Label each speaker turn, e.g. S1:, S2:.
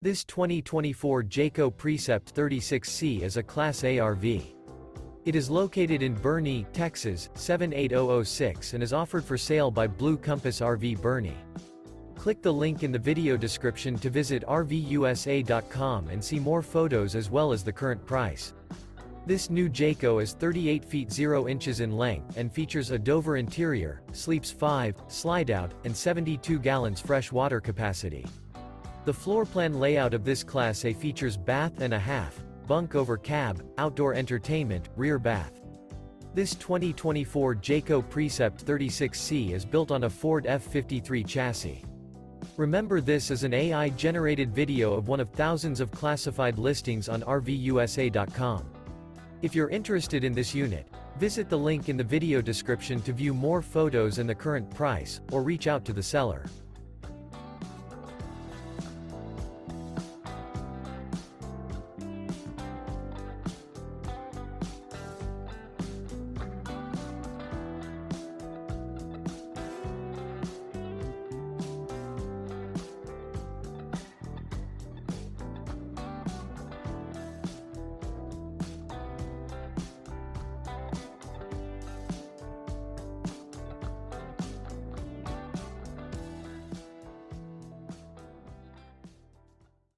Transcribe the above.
S1: This 2024 Jayco Precept 36C is a Class A RV. It is located in Boerne, Texas, 78006 and is offered for sale by Blue Compass RV Boerne. Click the link in the video description to visit RVUSA.com and see more photos as well as the current price. This new Jayco is 38 feet 0 inches in length and features a Dover interior, sleeps 5, Slideout, and 72 gallons fresh water capacity. The floor plan layout of this Class A features bath and a half, bunk over cab, outdoor entertainment, rear bath. This 2024 Jayco Precept 36C is built on a Ford F53 chassis. Remember, this is an AI-generated video of one of thousands of classified listings on RVUSA.com. If you're interested in this unit, visit the link in the video description to view more photos and the current price, or reach out to the seller.